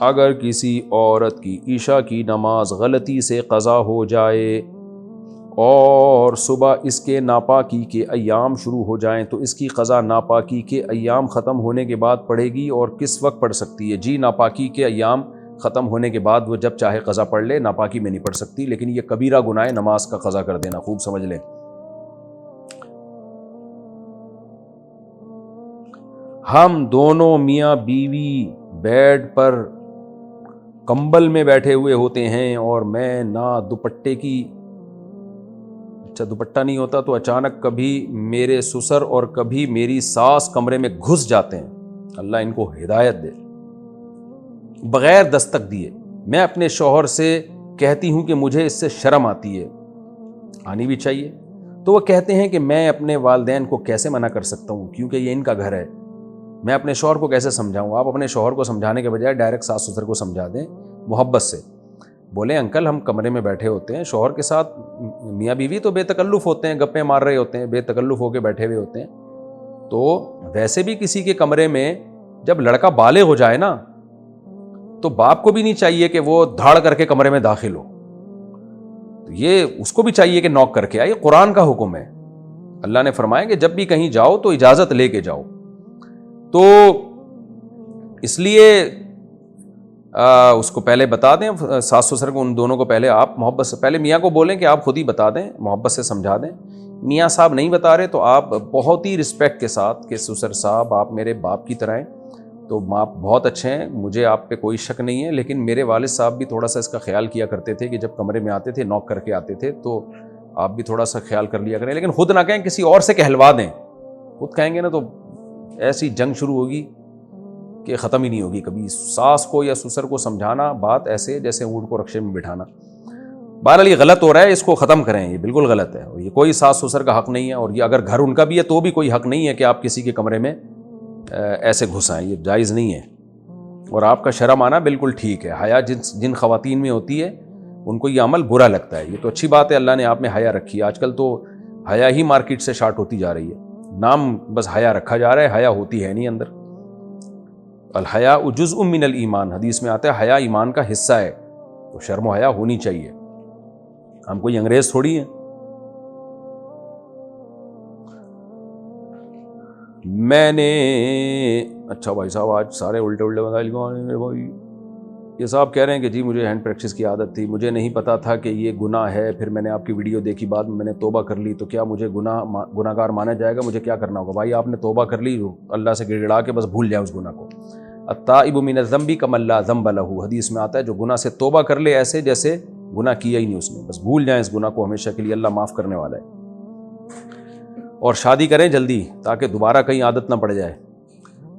اگر کسی عورت کی عشاء کی نماز غلطی سے قضا ہو جائے اور صبح اس کے ناپاکی کے ایام شروع ہو جائیں تو اس کی قضا ناپاکی کے ایام ختم ہونے کے بعد پڑے گی اور کس وقت پڑھ سکتی ہے؟ جی ناپاکی کے ایام ختم ہونے کے بعد وہ جب چاہے قضا پڑھ لے، ناپاکی میں نہیں پڑھ سکتی، لیکن یہ کبیرہ گناہ ہے نماز کا قضا کر دینا، خوب سمجھ لیں۔ ہم دونوں میاں بیوی بیڈ پر کمبل میں بیٹھے ہوئے ہوتے ہیں اور میں نہ دوپٹے کی دوپٹہ نہیں ہوتا تو اچانک کبھی میرے سسر اور کبھی میری ساس کمرے میں گھس جاتے ہیں، اللہ ان کو ہدایت دے، بغیر دستک دیے۔ میں اپنے شوہر سے کہتی ہوں کہ مجھے اس سے شرم آتی ہے، آنی بھی چاہیے، تو وہ کہتے ہیں کہ میں اپنے والدین کو کیسے منع کر سکتا ہوں کیونکہ یہ ان کا گھر ہے، میں اپنے شوہر کو کیسے سمجھاؤں؟ آپ اپنے شوہر کو سمجھانے کے بجائے ڈائریکٹ ساس سسر کو سمجھا دیں محبت سے، بولیں انکل ہم کمرے میں بیٹھے ہوتے ہیں شوہر کے ساتھ، میاں بیوی تو بے تکلف ہوتے ہیں، گپیں مار رہے ہوتے ہیں، بے تکلف ہو کے بیٹھے ہوئے ہوتے ہیں، تو ویسے بھی کسی کے کمرے میں جب لڑکا بالغ ہو جائے نا تو باپ کو بھی نہیں چاہیے کہ وہ دھاڑ کر کے کمرے میں داخل ہو، تو یہ اس کو بھی چاہیے کہ نوک کر کے آئے، قرآن کا حکم ہے، اللہ نے فرمایا کہ جب بھی کہیں جاؤ تو اجازت لے کے جاؤ، تو اس لیے اس کو پہلے بتا دیں ساس سسر کو، ان دونوں کو پہلے آپ محبت سے، پہلے میاں کو بولیں کہ آپ خود ہی بتا دیں، محبت سے سمجھا دیں، میاں صاحب نہیں بتا رہے تو آپ بہت ہی رسپیکٹ کے ساتھ کہ سسر صاحب آپ میرے باپ کی طرح ہیں، تو آپ بہت اچھے ہیں، مجھے آپ پہ کوئی شک نہیں ہے، لیکن میرے والد صاحب بھی تھوڑا سا اس کا خیال کیا کرتے تھے کہ جب کمرے میں آتے تھے نوک کر کے آتے تھے، تو آپ بھی تھوڑا سا خیال کر لیا کریں، لیکن خود نہ کہیں، کسی اور سے کہلوا دیں، خود کہیں گے نا تو ایسی جنگ شروع ہوگی کہ ختم ہی نہیں ہوگی کبھی۔ ساس کو یا سسر کو سمجھانا بات ایسے جیسے اونٹ کو رکشے میں بٹھانا، بہرحال یہ غلط ہو رہا ہے، اس کو ختم کریں، یہ بالکل غلط ہے، یہ کوئی ساس سسر کا حق نہیں ہے، اور یہ اگر گھر ان کا بھی ہے تو بھی کوئی حق نہیں ہے کہ آپ کسی کے کمرے میں ایسے گھس آئیں، یہ جائز نہیں ہے، اور آپ کا شرم آنا بالکل ٹھیک ہے، حیا جن خواتین میں ہوتی ہے ان کو یہ عمل برا لگتا ہے، یہ تو اچھی بات ہے اللہ نے آپ میں حیا رکھی ہے، آج کل تو حیا ہی مارکیٹ سے شارٹ ہوتی جا رہی ہے، نام بس حیا رکھا جا رہا ہے، حیا ہوتی ہے نہیں اندر۔ الحیاء جزء من الایمان، حدیث میں آتا ہے حیا ایمان کا حصہ ہے، تو شرم و حیا ہونی چاہیے، ہم کوئی انگریز تھوڑی ہیں۔ میں نے اچھا بھائی صاحب آج سارے الٹے مسائل کو میرے بھائی، یہ صاحب کہہ رہے ہیں کہ جی مجھے ہینڈ پریکٹس کی عادت تھی، مجھے نہیں پتا تھا کہ یہ گناہ ہے، پھر میں نے آپ کی ویڈیو دیکھی، بعد میں نے توبہ کر لی، تو کیا مجھے گناہ گار مانا جائے گا؟ مجھے کیا کرنا ہوگا؟ بھائی آپ نے توبہ کر لی، اللہ سے گڑ گڑا کے بس بھول جائیں اس گناہ کو، التائب من الذنب کمن لا ذنب لہ، حدیث میں آتا ہے جو گناہ سے توبہ کر لے ایسے جیسے گناہ کیا ہی نہیں اس نے، بس بھول جائیں اس گناہ کو ہمیشہ کے لیے، اللہ معاف کرنے والا ہے۔ اور شادی کریں جلدی تاکہ دوبارہ کہیں عادت نہ پڑ جائے۔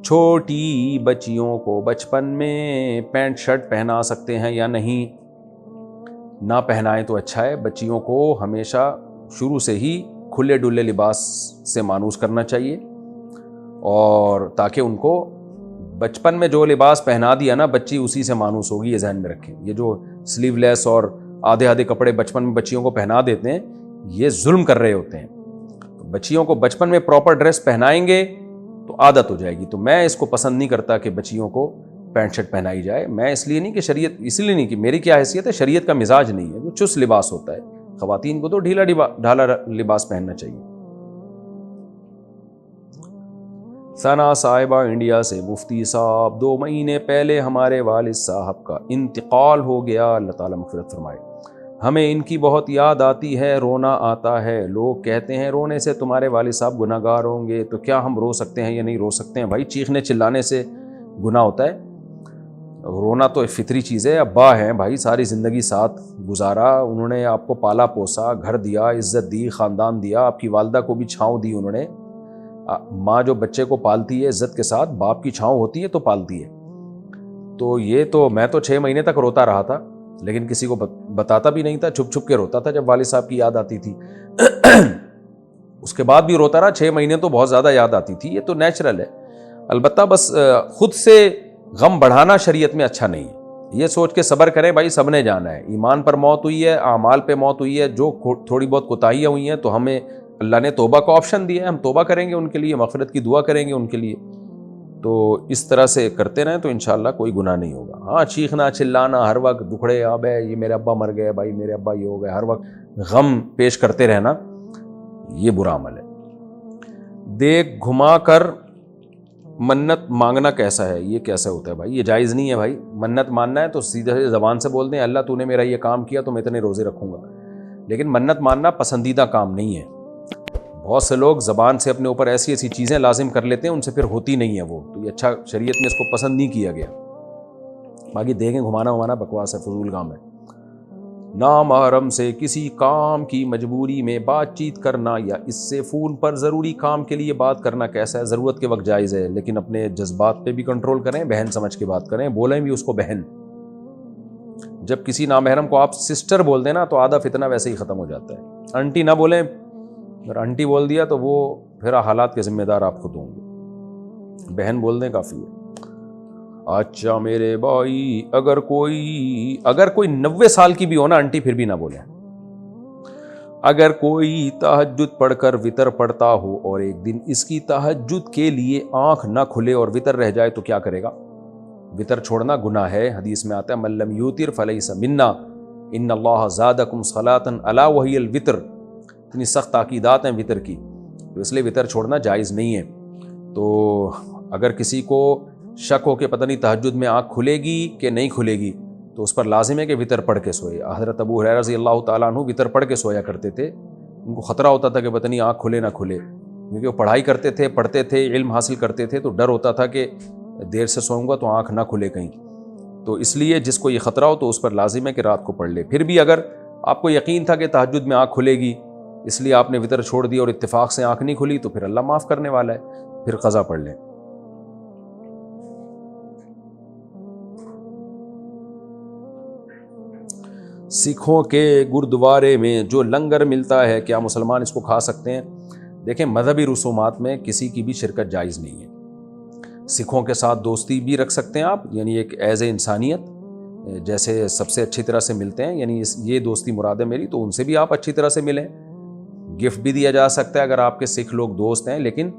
چھوٹی بچیوں کو بچپن میں پینٹ شرٹ پہنا سکتے ہیں یا نہیں؟ نہ پہنائیں تو اچھا ہے، بچیوں کو ہمیشہ شروع سے ہی کھلے ڈلے لباس سے مانوس کرنا چاہیے، اور تاکہ ان کو بچپن میں جو لباس پہنا دیا نا بچی اسی سے مانوس ہوگی، یہ ذہن میں رکھیں۔ یہ جو سلیو لیس اور آدھے آدھے کپڑے بچپن میں بچیوں کو پہنا دیتے ہیں یہ ظلم کر رہے ہوتے ہیں، تو بچیوں کو بچپن میں پراپر ڈریس پہنائیں گے تو عادت ہو جائے گی، تو میں اس کو پسند نہیں کرتا کہ بچیوں کو پینٹ شرٹ پہنائی جائے، میں اس لیے نہیں کہ شریعت، اس لیے نہیں کہ میری کیا حیثیت ہے، شریعت کا مزاج نہیں ہے، وہ چست لباس ہوتا ہے، خواتین کو تو ڈھیلا ڈھالا لباس پہننا چاہیے۔ ثنا صاحبہ انڈیا سے، مفتی صاحب 2 مہینے پہلے ہمارے والد صاحب کا انتقال ہو گیا، اللہ تعالیٰ مغفرت فرمائے، ہمیں ان کی بہت یاد آتی ہے، رونا آتا ہے، لوگ کہتے ہیں رونے سے تمہارے والد صاحب گناہ گار ہوں گے، تو کیا ہم رو سکتے ہیں یا نہیں رو سکتے ہیں؟ بھائی چیخنے چلانے سے گناہ ہوتا ہے؟ رونا تو فطری چیز ہے، ابا ہیں بھائی، ساری زندگی ساتھ گزارا، انہوں نے آپ کو پالا پوسا، گھر دیا، عزت دی، خاندان دیا، آپ کی والدہ کو بھی چھاؤں دی انہوں نے، ماں جو بچے کو پالتی ہے عزت کے ساتھ، باپ کی چھاؤں ہوتی ہے تو پالتی ہے، تو یہ تو میں تو 6 مہینے تک روتا رہا تھا، لیکن کسی کو بتاتا بھی نہیں تھا، چھپ چھپ کے روتا تھا جب والد صاحب کی یاد آتی تھی اس کے بعد بھی روتا رہا، 6 مہینے تو بہت زیادہ یاد آتی تھی، یہ تو نیچرل ہے، البتہ بس خود سے غم بڑھانا شریعت میں اچھا نہیں ہے، یہ سوچ کے صبر کریں بھائی سب نے جانا ہے، ایمان پر موت ہوئی ہے، اعمال پہ موت ہوئی ہے، جو تھوڑی بہت کوتاہیاں ہوئی ہیں تو ہمیں اللہ نے توبہ کا آپشن دیا ہے، ہم توبہ کریں گے ان کے لیے، مغفرت کی دعا کریں گے ان کے لیے، تو اس طرح سے کرتے رہیں تو انشاءاللہ کوئی گناہ نہیں ہوگا. ہاں چیخنا چلانا ہر وقت دکھڑے اب ہے یہ میرے ابا مر گئے بھائی میرے ابا یہ ہو گئے ہر وقت غم پیش کرتے رہنا یہ برا عمل ہے. دیکھ گھما کر منت مانگنا کیسا ہے, یہ کیسا ہوتا ہے بھائی؟ یہ جائز نہیں ہے بھائی. منت ماننا ہے تو سیدھے زبان سے بول دیں اللہ تو نے میرا یہ کام کیا تو میں اتنے روزے رکھوں گا, لیکن منت ماننا پسندیدہ کام نہیں ہے. بہت سے لوگ زبان سے اپنے اوپر ایسی ایسی چیزیں لازم کر لیتے ہیں ان سے پھر ہوتی نہیں ہے وہ, تو یہ اچھا شریعت میں اس کو پسند نہیں کیا گیا. باقی دیکھیں گھمانا ومانا بکواس ہے, فضول کام ہے. نامحرم سے کسی کام کی مجبوری میں بات چیت کرنا یا اس سے فون پر ضروری کام کے لیے بات کرنا کیسا ہے؟ ضرورت کے وقت جائز ہے, لیکن اپنے جذبات پہ بھی کنٹرول کریں, بہن سمجھ کے بات کریں, بولیں بھی اس کو بہن. جب کسی نامحرم کو آپ سسٹر بول دیں نا تو آدھا فتنہ ویسے ہی ختم ہو جاتا ہے. آنٹی نہ بولیں, اگر آنٹی بول دیا تو وہ پھر حالات کے ذمہ دار آپ خود ہوں گے. بہن بول دیں کافی ہے. اچھا میرے بھائی اگر کوئی 90 سال کی بھی ہو نا آنٹی پھر بھی نہ بولیں. اگر کوئی تہجد پڑھ کر وطر پڑھتا ہو اور ایک دن اس کی تہجد کے لیے آنکھ نہ کھلے اور وطر رہ جائے تو کیا کرے گا؟ وطر چھوڑنا گناہ ہے. حدیث میں آتا ہے من لم یوتر فلیس منا ان اللہ زادکم صلاۃ الا وہی الوتر. اتنی سخت تاکیدات ہیں وطر کی, تو اس لیے وطر چھوڑنا جائز نہیں ہے. تو اگر کسی کو شک ہو کہ پتہ نہیں تہجد میں آنکھ کھلے گی کہ نہیں کھلے گی تو اس پر لازم ہے کہ وطر پڑھ کے سوئے. حضرت ابو ہریرہ رضی اللہ تعالیٰ عنہ وطر پڑھ کے سویا کرتے تھے. ان کو خطرہ ہوتا تھا کہ پتہ نہیں آنکھ کھلے نہ کھلے, کیونکہ وہ پڑھائی کرتے تھے, پڑھتے تھے, علم حاصل کرتے تھے, تو ڈر ہوتا تھا کہ دیر سے سوؤں گا تو آنکھ نہ کھلے کہیں. تو اس لیے جس کو یہ خطرہ ہو تو اس پر لازم ہے کہ رات کو پڑھ لے. پھر بھی اگر آپ کو یقین تھا کہ تہجد میں آنکھ کھلے گی اس لیے آپ نے وطر چھوڑ دی اور اتفاق سے آنکھ نہیں کھلی تو پھر اللہ معاف کرنے والا ہے, پھر قضا پڑھ لیں. سکھوں کے گردوارے میں جو لنگر ملتا ہے کیا مسلمان اس کو کھا سکتے ہیں؟ دیکھیں مذہبی رسومات میں کسی کی بھی شرکت جائز نہیں ہے. سکھوں کے ساتھ دوستی بھی رکھ سکتے ہیں آپ, یعنی ایک ایز اے انسانیت جیسے سب سے اچھی طرح سے ملتے ہیں, یعنی یہ دوستی مراد ہے میری, تو ان سے بھی آپ اچھی طرح سے ملیں. گفٹ بھی دیا جا سکتا ہے اگر آپ کے سکھ لوگ دوست ہیں, لیکن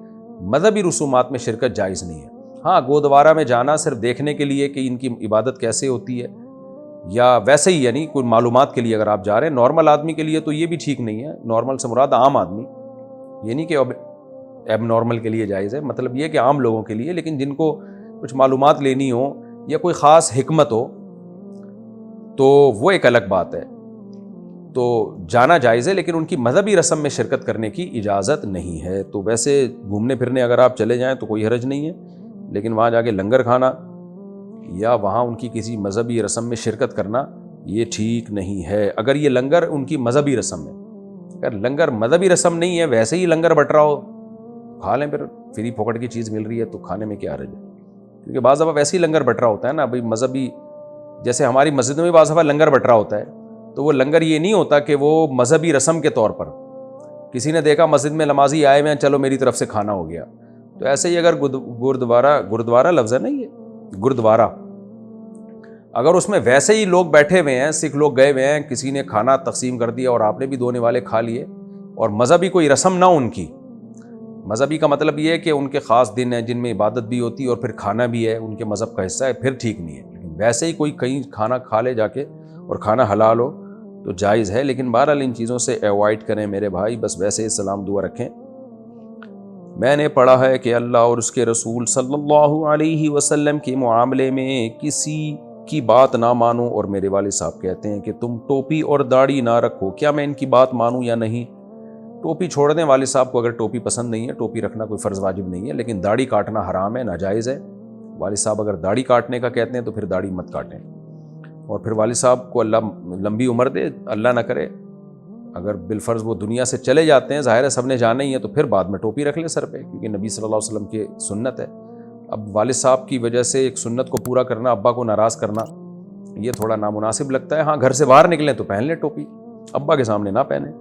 مذہبی رسومات میں شرکت جائز نہیں ہے. ہاں گودوارہ میں جانا صرف دیکھنے کے لیے کہ ان کی عبادت کیسے ہوتی ہے یا ویسے ہی یعنی کوئی معلومات کے لیے اگر آپ جا رہے ہیں, نارمل آدمی کے لیے تو یہ بھی ٹھیک نہیں ہے. نارمل سے مراد عام آدمی, یہ نہیں کہ ایب نارمل کے لیے جائز ہے, مطلب یہ کہ عام لوگوں کے لیے, لیکن جن کو کچھ معلومات لینی ہو یا کوئی خاص حکمت ہو تو وہ ایک الگ بات ہے. تو جانا جائز ہے لیکن ان کی مذہبی رسم میں شرکت کرنے کی اجازت نہیں ہے. تو ویسے گھومنے پھرنے اگر آپ چلے جائیں تو کوئی حرج نہیں ہے, لیکن وہاں جا کے لنگر کھانا یا وہاں ان کی کسی مذہبی رسم میں شرکت کرنا یہ ٹھیک نہیں ہے. اگر یہ لنگر ان کی مذہبی رسم ہے, اگر لنگر مذہبی رسم نہیں ہے ویسے ہی لنگر بٹ رہا ہو کھا لیں, پھر فری پھوکٹ کی چیز مل رہی ہے تو کھانے میں کیا حرج ہے. کیونکہ بعض دفعہ ویسے ہی لنگر بٹ رہا ہوتا ہے نا بھائی مذہبی, جیسے ہماری مسجد میں بعض دفعہ لنگر بٹ رہا ہوتا ہے, تو وہ لنگر یہ نہیں ہوتا کہ وہ مذہبی رسم کے طور پر کسی نے دیکھا مسجد میں نمازی آئے ہوئے ہیں چلو میری طرف سے کھانا ہو گیا. تو ایسے ہی اگر گردوارہ لفظ ہے نا یہ گردوارہ, اگر اس میں ویسے ہی لوگ بیٹھے ہوئے ہیں, سکھ لوگ گئے ہوئے ہیں, کسی نے کھانا تقسیم کر دیا اور آپ نے بھی دونے والے کھا لیے, اور مذہبی کوئی رسم نہ ان کی, مذہبی کا مطلب یہ ہے کہ ان کے خاص دن ہیں جن میں عبادت بھی ہوتی ہے اور پھر کھانا بھی ہے ان کے مذہب کا حصہ ہے, پھر ٹھیک نہیں ہے. لیکن ویسے ہی کوئی کہیں کھانا کھا لے جا کے اور کھانا حلال ہو تو جائز ہے, لیکن بہرحال ان چیزوں سے ایوائڈ کریں میرے بھائی. بس ویسے ہی سلام دعا رکھیں. میں نے پڑھا ہے کہ اللہ اور اس کے رسول صلی اللہ علیہ وسلم کے معاملے میں کسی کی بات نہ مانو, اور میرے والد صاحب کہتے ہیں کہ تم ٹوپی اور داڑھی نہ رکھو, کیا میں ان کی بات مانوں یا نہیں؟ ٹوپی چھوڑ دیں, والد صاحب کو اگر ٹوپی پسند نہیں ہے, ٹوپی رکھنا کوئی فرض واجب نہیں ہے, لیکن داڑھی کاٹنا حرام ہے, ناجائز ہے. والد صاحب اگر داڑھی کاٹنے کا کہتے ہیں تو پھر داڑھی مت کاٹیں, اور پھر والد صاحب کو اللہ لمبی عمر دے, اللہ نہ کرے اگر بالفرض وہ دنیا سے چلے جاتے ہیں, ظاہر ہے سب نے جانا ہی ہے, تو پھر بعد میں ٹوپی رکھ لیں سر پہ, کیونکہ نبی صلی اللہ علیہ وسلم کی سنت ہے. اب والد صاحب کی وجہ سے ایک سنت کو پورا کرنا, ابا کو ناراض کرنا, یہ تھوڑا نامناسب لگتا ہے. ہاں گھر سے باہر نکلیں تو پہن لیں ٹوپی, ابا کے سامنے نہ پہنیں.